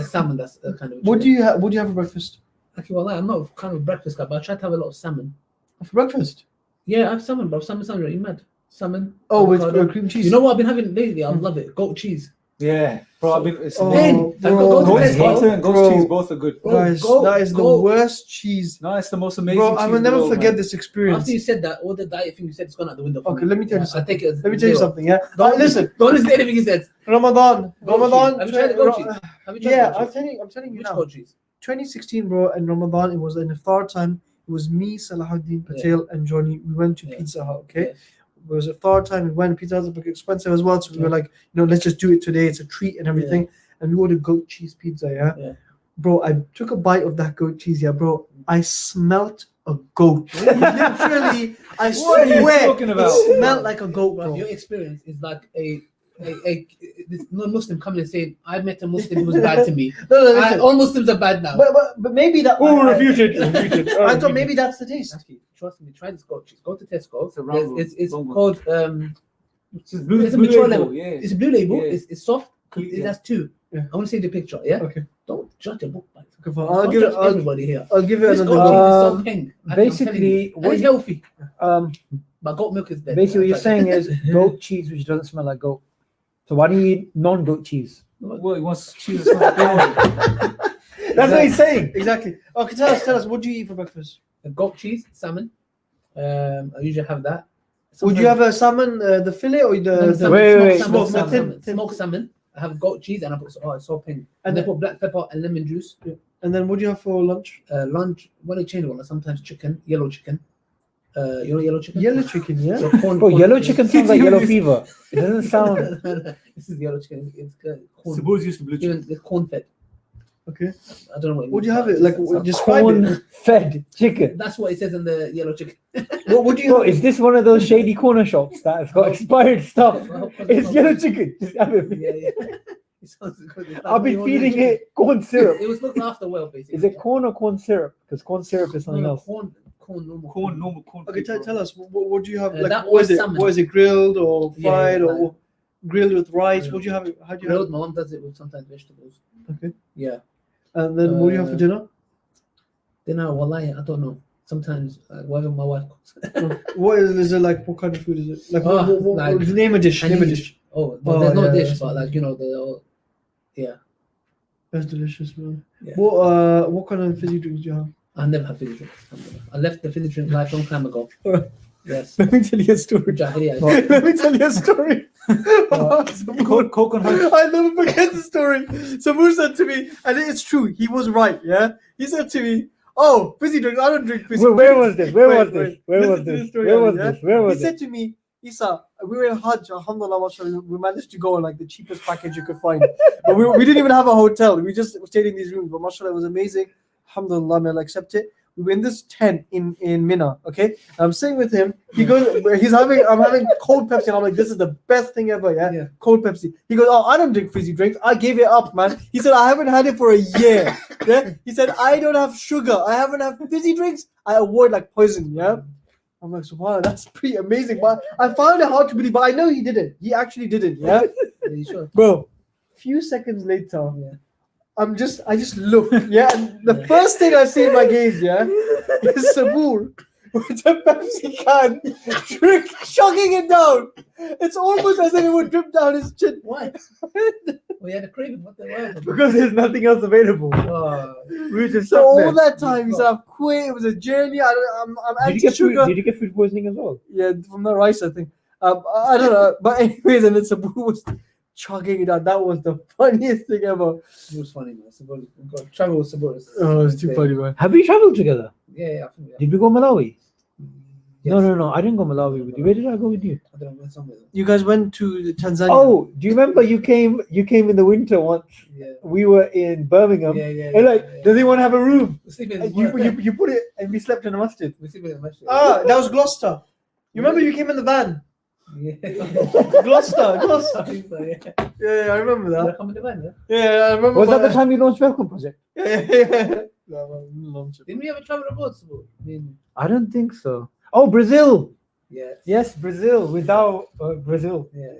C: salmon. That's a kind of.
A: What do you have? What do you have for breakfast?
C: Actually, well, I'm not kind of a breakfast guy, but I try to have a lot of salmon.
A: For breakfast?
C: Yeah, I have salmon, bro. Salmon sounds really mad. Salmon.
A: Oh, with
C: avocado.
A: cream cheese.
C: You know what I've been having lately? I love it. Goat cheese.
D: Yeah, bro. I mean, it's
A: Oh,
C: Go
A: bro,
C: to
D: goat's
C: Tesco.
D: butter and goat's
A: Bro.
D: cheese both are good.
C: Bro,
A: guys,
C: go-
A: that is the
C: go-
A: worst cheese.
D: No, it's the most amazing.
A: Bro, I
D: cheese
A: will
D: in the
A: never
D: world,
A: forget
D: man.
A: this experience.
C: After you said that, all the diet thing you said is gone out the window. for
A: Okay,
C: me.
A: let me tell you
C: I
A: something.
C: take it as
A: Let me tell you
C: zero.
A: something, yeah?
C: Don't
A: Listen,
C: Don't listen to anything he says.
A: Ramadan.
C: Goat cheese. Have you tried the goat cheese? Have you tried
A: Yeah,
C: goat
A: I'm
C: cheese?
A: telling you
C: Which
A: now.
C: goat cheese?
A: 2016, bro, and Ramadan, it was an iftar time. It was me, Salahuddin Patel, and Johnny. We went to
C: Yeah.
A: Pizza Hut, okay?
C: Yes.
A: It was iftar time. We went. Pizza Hut's a bit expensive as well, so we were like, let's just do it today. It's a treat and everything. And we ordered goat cheese pizza,
C: Yeah.
A: Bro, I took a bite of that goat cheese, bro. I smelt a goat. Literally, I
D: What are you
A: swear,
D: talking about?
A: it smelled like a goat,
C: Bro,
A: bro.
C: your experience is like a this non-Muslim coming and saying, I met a Muslim who was bad to me.
A: No, listen.
C: All Muslims are bad now.
A: But maybe that.
B: Oh, refute it.
A: I thought maybe that's the taste.
C: Actually, trust me, try this goat cheese. Go to Tesco.
D: It's a round
C: It's
D: one.
C: called
D: It's blue,
C: It's a
D: blue
C: mature
D: label,
C: level.
D: yeah.
C: it's a blue label.
D: Yeah.
C: It's soft.
D: Clean,
C: It
D: yeah.
C: has two.
A: Yeah.
C: I want to see the picture. Yeah.
A: Okay.
C: Don't judge a book by it.
A: Okay, fine.
C: Don't judge everybody here.
A: I'll give you
C: This
A: another
C: goat
A: one.
C: cheese is so pink.
B: basically,
C: and it's healthy. But goat milk is dead.
B: Basically, what you're saying is goat cheese, which doesn't smell like goat. So why do you eat non-goat cheese?
D: Well, he wants cheese. That's
B: That's what he's saying.
A: Exactly. Okay, tell us, what do you eat for breakfast?
C: Goat cheese, salmon. I usually have that.
A: Would you have a salmon, the fillet, or the
C: salmon,
B: wait,
C: smoked
A: smoked
C: salmon,
A: thin-
C: smoked salmon. I have goat cheese and I put it's so pink.
A: And
C: And I put black pepper and lemon juice.
A: And then what do you have for lunch?
C: Lunch, when I change one, sometimes chicken, yellow chicken. You know yellow chicken?
A: Yellow chicken, yeah.
C: So corn,
B: Oh,
C: corn
B: yellow chicken sounds like yellow fever. It doesn't sound.
C: This is yellow chicken. It's corn.
D: Suppose used to blue chicken.
C: Even it's corn fed.
A: Okay.
C: I don't know what.
A: Would you have it? Like,
C: It's
A: describe it.
B: Corn-fed chicken.
C: That's what it says in the yellow chicken.
A: What would you
B: Bro,
A: have?
B: is this one of those shady corner shops that has got expired stuff? It's yellow chicken. Just have it.
C: Yeah. It sounds good. It's like
B: I've been
C: when you
B: feeding
C: order
B: it corn syrup.
C: chicken. It was looked after well, basically.
B: Is it corn or corn syrup? Because corn syrup is something
C: No,
B: else.
C: corn, normal.
D: Corn, normal corn.
A: Okay, tell us. What do you have?
C: that
A: Like,
C: or
A: what is it?
C: salmon.
A: What is it? Grilled or
C: Yeah,
A: fried
C: yeah,
A: or grilled with rice?
C: Yeah.
A: What do you have? How do you
C: Grilled.
A: have?
C: My mom does it with sometimes vegetables.
A: Okay.
C: Yeah.
A: And then what do you have for dinner?
C: Dinner, wallahi, I don't know. Sometimes whatever my wife cooks.
A: What is it like? What kind of food is it? Like,
C: Like
A: name a dish. Name a
C: Chinese.
A: dish.
C: Oh,
A: Oh,
C: there's no
A: yeah,
C: dish,
A: that's
C: but
A: nice.
C: like they're all. Yeah.
A: That's delicious, man.
C: Yeah.
A: What kind of fizzy drinks do you have?
C: I never had fizzy drinks. I left the fizzy drink life a long time ago. Yes.
A: Let me tell you a story.
C: Jahiliyyah.
A: Let me tell you a story. Sabur.
D: Coconut.
A: I'll never forget the story. Sabur said to me, and it's true, he was right, yeah? He said to me, oh, fizzy drinks, I don't drink fizzy
B: Where
A: drinks.
B: was this? Where was
A: Wait,
B: this? Where
A: listen
B: was
A: to the
B: this?
A: story,
B: Where was
A: yeah?
B: this? Where was
A: He
B: it?
A: said to me, Isa, we were in Hajj, alhamdulillah, mashallah, we managed to go on like the cheapest package you could find. But we didn't even have a hotel. We just stayed in these rooms. But mashallah, it was amazing. Alhamdulillah, may Allah accept it. We were in this tent in Mina, okay? I'm sitting with him. He goes, I'm having cold Pepsi, and I'm like, this is the best thing ever, yeah? Cold Pepsi. He goes, oh, I don't drink fizzy drinks. I gave it up, man. He said, I haven't had it for a year. Yeah? He said, I don't have sugar. I haven't had fizzy drinks. I avoid like poison, yeah? I'm like, subhanAllah, that's pretty amazing. But I found it hard to believe, but I know he didn't. He actually didn't, yeah?
C: Are you sure?
A: Bro, few seconds later, I just look, yeah, and the first thing I see in my gaze, yeah, is Sabur with a Pepsi can, chugging it down. It's almost as if it would drip down his chin.
C: Why? We had a craving. What the hell?
B: Because there's nothing else available.
C: Oh.
B: We were just
A: So
B: stuck
A: all
B: there.
A: that time, he said, I've quit. It was a journey. I'm
B: Did you
A: anti-sugar.
B: get food poisoning as well?
A: Yeah, from the rice, I think. I don't know. But anyways, and then Sabur was chugging it out. That was the funniest thing ever.
C: It was funny, man. Sabur, God, travel with Sabur.
A: Oh, it's too funny, man.
B: Have we traveled together?
C: Yeah, I think we have.
B: Did we go Malawi?
C: Yes.
B: No. I didn't go Malawi with you. Where did I go with you?
C: I don't know, went somewhere.
A: You guys went to Tanzania.
B: Oh, do you remember you came in the winter once?
C: Yeah.
B: We were in Birmingham.
C: Yeah.
B: And like, does anyone have a room?
C: We sleep in
B: And
C: the
B: you put it, and we slept in the masjid.
C: We sleep in the masjid.
A: Ah, that was Gloucester. You remember you came in the van?
C: Yeah.
A: Gloucester.
C: I think so, yeah.
A: Yeah, I remember
C: Did I
A: that.
C: come in the van, yeah?
A: Yeah, I remember.
B: Was that the time you launched Welcome Project?
A: Yeah.
C: Didn't we ever travel abroad, Sabur? I mean,
B: I don't think so. Oh, Brazil.
C: yeah.
B: Yes, Brazil. Without Brazil.
C: Yeah.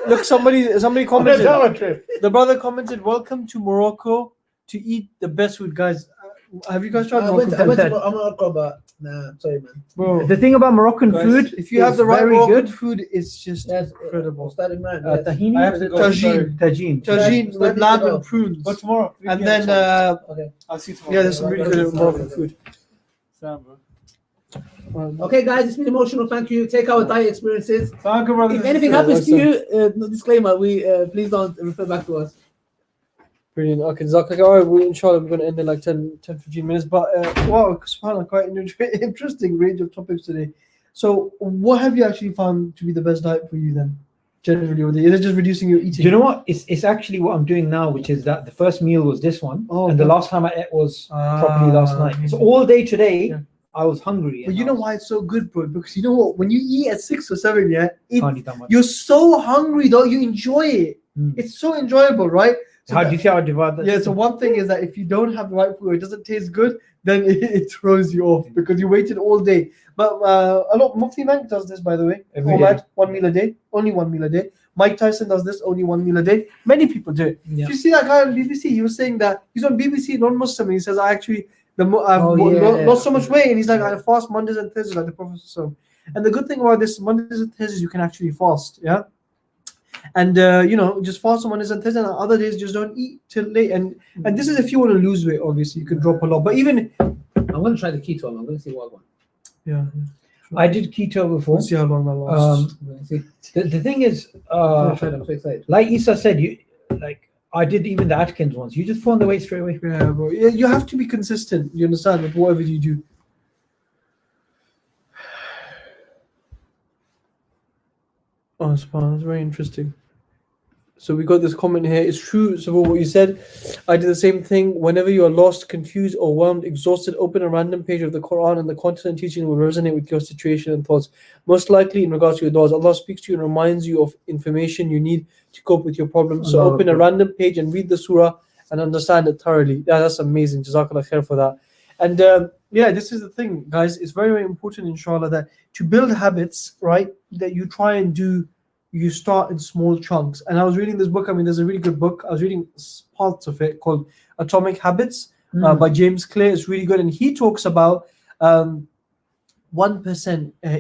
A: Look, somebody commented.
B: Our trip.
A: The brother commented, "Welcome to Morocco to eat the best food, guys." Have you guys tried
C: I went
A: Morocco?
C: to Morocco, but nah, sorry, man.
A: Bro,
B: The thing about Moroccan
A: guys,
B: food,
A: if you have
B: is
A: the right
B: very
A: Moroccan
B: good.
A: food, it's just incredible.
C: Starting man.
B: Tahini,
A: I have to go. Tagine.
B: Tagine.
A: Tagine with lamb and prunes.
D: But tomorrow.
A: And then,
C: Okay.
D: I'll see you tomorrow.
A: yeah, there's some really good Moroccan food.
C: Okay, guys, it's been emotional. Thank you. Take our diet experiences.
D: Thank you, brother.
C: If anything happens to you, no disclaimer. We please don't refer back to us.
A: Brilliant. Okay, Jazakallah. All right, inshallah, we're going to end in like 10, 15 minutes. But wow, subhanAllah, quite an interesting range of topics today. So, what have you actually found to be the best diet for you then? Generally, or is it just reducing your eating?
B: Do you know what? It's actually what I'm doing now, which is that the first meal was this one, and the last time I ate was properly last night. So all day today,
A: Yeah.
B: I was hungry.
A: But you know why it's so good, bro? Because you know what? When you eat at 6 or 7, yeah,
B: Can't eat that much.
A: you're so hungry though. You enjoy it.
B: Mm.
A: It's so enjoyable, right? So
B: How
A: that-
B: do you see how I divide that?
A: Yeah, so one thing is that if you don't have the right food, it doesn't taste good, then it throws you off because you waited all day. But a lot, Mufti Mank does this, by the way.
B: Every
A: Format,
B: day.
A: 1 meal a day, only 1 meal a day. Mike Tyson does this, only 1 meal a day. Many people do it.
B: Yeah.
A: If you see that guy on BBC, he was saying that he's on BBC, non-Muslim, and he says, I've
C: yeah.
A: lost so much weight, and he's like, I fast Mondays and Thursdays, like the Prophet. And the good thing about this, Mondays and Thursdays, you can actually fast, yeah? And just fast on Mondays and Thursdays, and on other days just don't eat till late. And this is if you want to lose weight, obviously you can drop a lot. But even
C: I'm going to try the keto. I'm going to see what I want.
A: yeah,
B: I did keto before.
A: we'll see how long that lasts.
C: I'm going to see.
B: The thing is,
C: I'm so excited.
B: like Isa said, I did even the Atkins ones. You just put on the weight straight away.
A: Yeah, bro. Yeah, you have to be consistent. You understand with whatever you do. Oh, subhanAllah, that's very interesting. So we got this comment here. It's true, so what you said. I did the same thing. Whenever you are lost, confused, overwhelmed, exhausted, open a random page of the Quran and the content and teaching will resonate with your situation and thoughts. Most likely in regards to your du'as, Allah speaks to you and reminds you of information you need to cope with your problems. So
B: Allah
A: open a
B: Akbar.
A: random page and read the surah and understand it thoroughly. Yeah, that's amazing. Jazakallah khair for that. And this is the thing, guys. It's very, very important, inshallah, that to build habits, right, that you try and do, you start in small chunks. And I was reading this book. I mean, there's a really good book. I was reading parts of it called Atomic Habits by James Clear. It's really good. And he talks about 1%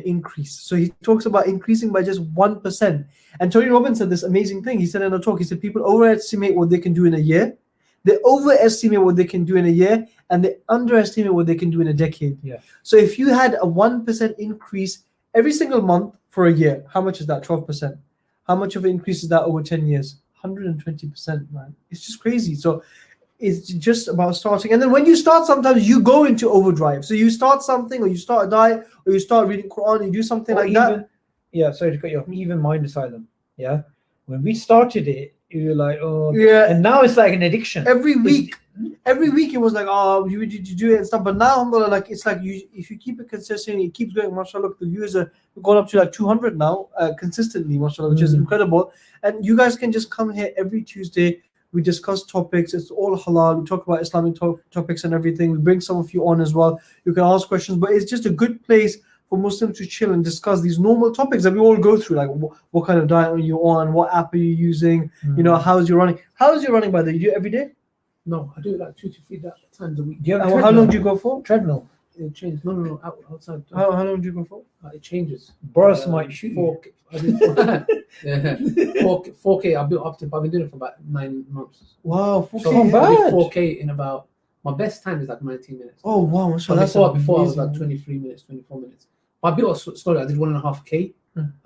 A: increase. So he talks about increasing by just 1%. And Tony Robbins said this amazing thing. He said in a talk, he said people overestimate what they can do in a year. They overestimate what they can do in a year, and they underestimate what they can do in a decade.
B: Yeah.
A: So if you had a 1% increase every single month for a year, how much is that? 12%. How much of an increase is that over 10 years? 120%, man. It's just crazy. So it's just about starting. And then when you start, sometimes you go into overdrive. So you start something, or you start a diet, or you start reading Quran, you do something
B: Or
A: like
B: even,
A: that.
B: Yeah, sorry to cut you off. Even Mind Asylum. Yeah. When we started it, you were like, oh,
A: Yeah.
B: and now it's like an addiction.
A: Every week it was like, oh, you do it and stuff. But now, alhamdulillah, like it's like if you keep it consistent, it keeps going. Mashallah, the views are gone up to like 200 now, consistently, mashallah, which is incredible. And you guys can just come here every Tuesday. We discuss topics. It's all halal. We talk about Islamic topics and everything. We bring some of you on as well. You can ask questions, but it's just a good place for Muslims to chill and discuss these normal topics that we all go through, like what kind of diet are you on, what app are you using, you know, how's your running? How's your running, by the way? You do it every day?
C: No, I do it like 2 to 3 times a week.
B: Do you have a
A: How
B: treadmill?
A: long do you go for?
B: Treadmill.
C: It changes. No, outside.
A: How long do you go for?
C: It changes.
B: Boris might shoot you.
C: 4K. I do 4K. I've been doing it for about 9 months.
A: Wow, 4K.
C: So
B: not
C: I
B: bad.
C: did 4K in about. My best time is like 19 minutes.
A: Oh wow, so
C: But
A: that's
C: before I was
A: amazing.
C: like 23 minutes, 24 minutes. My built slowly. I did 1.5K.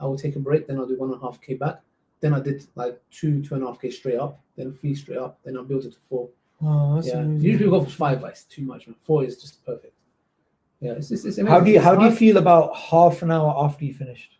C: I will take a break, then I'll do 1.5K back. Then I did like 2.5K straight up, then 3 straight up, then I built it to 4.
A: Wow, that's
C: Yeah,
A: amazing.
C: usually we go for 5, but it's too much, man. 4 is just perfect. Yeah, it's amazing.
B: How do you
C: It's hard.
B: feel about half an hour after you finished?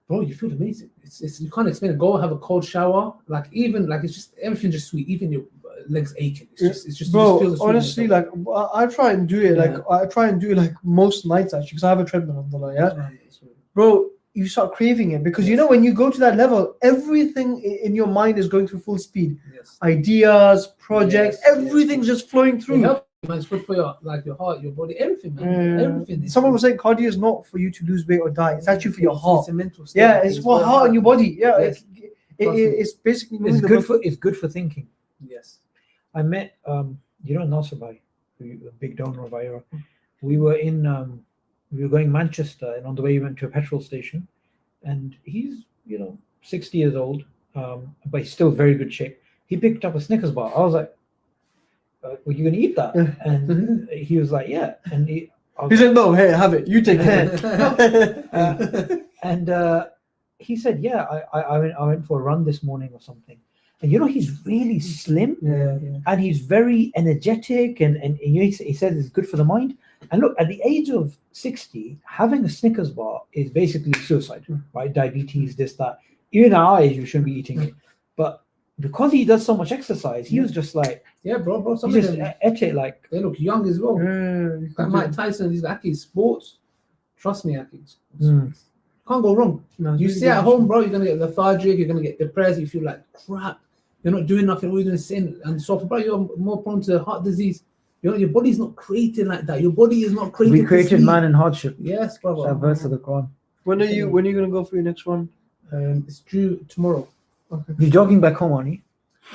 C: Bro, you feel amazing. It's you can't explain it. Go have a cold shower, like it's just everything just sweet. Even your legs aching. It's just
A: Bro,
C: you just feel the sweetness
A: honestly,
C: of
A: like I try and do it.
C: Yeah.
A: Like I try and do it like most nights actually, because I have a treadmill. Alhamdulillah, yeah,
C: it.
A: bro. You start craving it because you know when you go to that level, everything in your mind is going through full speed.
C: Yes.
A: Ideas, projects,
C: Yes,
A: everything's just flowing
C: It
A: through.
C: helps, man. It's good for your heart, your body, everything, man. Everything.
A: Someone was saying cardio is not for you to lose weight or die. It's actually for your heart.
C: It's a mental state.
A: Yeah, it's for heart and your body. Yeah,
C: Yes.
A: it's basically moving
B: It's
A: the
B: good
A: muscle.
B: it's good for thinking.
C: Yes.
B: I met Nasser Bhai, a big donor of IRA. We were going Manchester, and on the way we went to a petrol station, and he's 60 years old, but he's still very good shape. He picked up a Snickers bar. I was like, "Were you gonna eat that?" And he was like, "Yeah." And
A: He said, "No, hey, have it. You take it."
B: and he said, "Yeah, I went for a run this morning or something." And he's really slim, and he's very energetic, and he says it's good for the mind. And look, at the age of 60, having a Snickers bar is basically suicide, right? Diabetes, this, that. Even at our age, we shouldn't be eating it. But because he does so much exercise, he was just like,
C: bro. Some
B: he
C: of
B: just
C: them,
B: ate it like.
C: they look young as well. Like Mike Tyson, these Aki's sports. Trust me, Aki's. Can't go wrong.
A: No,
C: You
A: really
C: stay at
A: good.
C: home, bro, you're gonna get lethargic, you're gonna get depressed, you feel like crap. You're not doing nothing, all you're doing is sitting and so bro, you're more prone to heart disease. Your body's not created like that. Your body is not created.
B: We created man in hardship.
C: Yes, brother.
B: That verse of the Quran.
A: When are you gonna go for your next one?
C: It's due tomorrow.
A: Okay.
B: You're jogging back home, aren't you?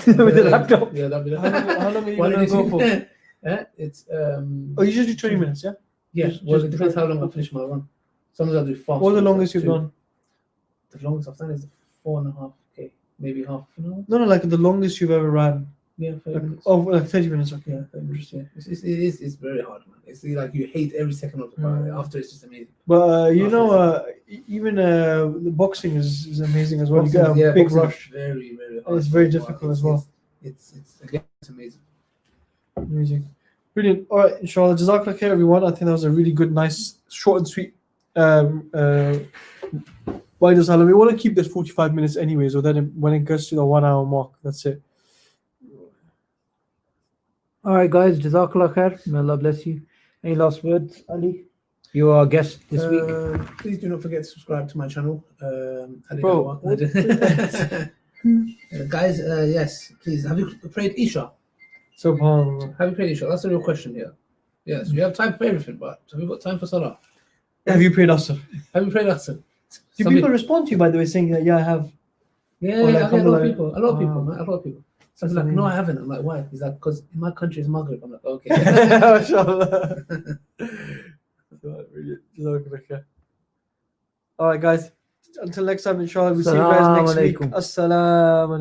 B: With the laptop.
C: Yeah, that'll be
A: How long are you
C: What
A: gonna
C: is
A: go
C: it?
A: for?
C: It's
A: Oh, you just do 20 minutes, yeah?
C: yeah.
A: just-
C: Well,
A: just
C: it depends
A: 20.
C: how long I finish my run. Sometimes I'll do fast.
A: What's the
C: ones,
A: longest
C: like
A: you've
C: 2.
A: done?
C: The longest I've done is 4.5K, maybe half an hour.
A: No, like the longest you've ever ran.
C: Yeah, 30
A: Like,
C: minutes.
A: like 30 minutes. Okay.
C: Yeah, 30 minutes. Yeah, it's very hard, man. It's like you hate every second of it, but after it's just amazing.
A: But even the boxing is amazing as well. You
C: Boxing,
A: get a big
C: boxing is
A: rush.
C: Very, very hard.
A: It's very
C: But
A: difficult as well.
C: It's again, it's amazing.
A: Amazing. Brilliant. All right, inshallah. Jazakallah khair, everyone. I think that was a really good, nice, short and sweet Why does Asylum? We want to keep this 45 minutes anyway, so then when it gets to the 1 hour mark, that's it.
B: All right, guys. Jazakallah khair. May Allah bless you. Any last words, Ali? You are our guest this week.
C: Please do not forget to subscribe to my channel.
A: Bro,
C: Guys, yes, please. Have you prayed Isha?
A: Subhanallah.
C: Have you prayed Isha? That's the real question here. Yes, you have time for everything, but have you got time for Salah?
A: Have you prayed Asr?
C: Have you prayed Asr?
A: Do people respond to you, by the way, saying that, yeah, I have?
C: Yeah,
A: Or like,
C: I get a lot of
A: alhamdulillah.
C: people. A lot of people, man. A lot of people. Some
A: That's
C: people like, no,
A: amazing.
C: I haven't. I'm like, why? He's like, because in my country it's Maghrib. I'm like, okay.
A: MashaAllah. Jazakallah khair. All right, guys. Until next time, inshallah, we'll see you guys next week.
B: Assalamu alaikum.
A: Assalamu alaikum.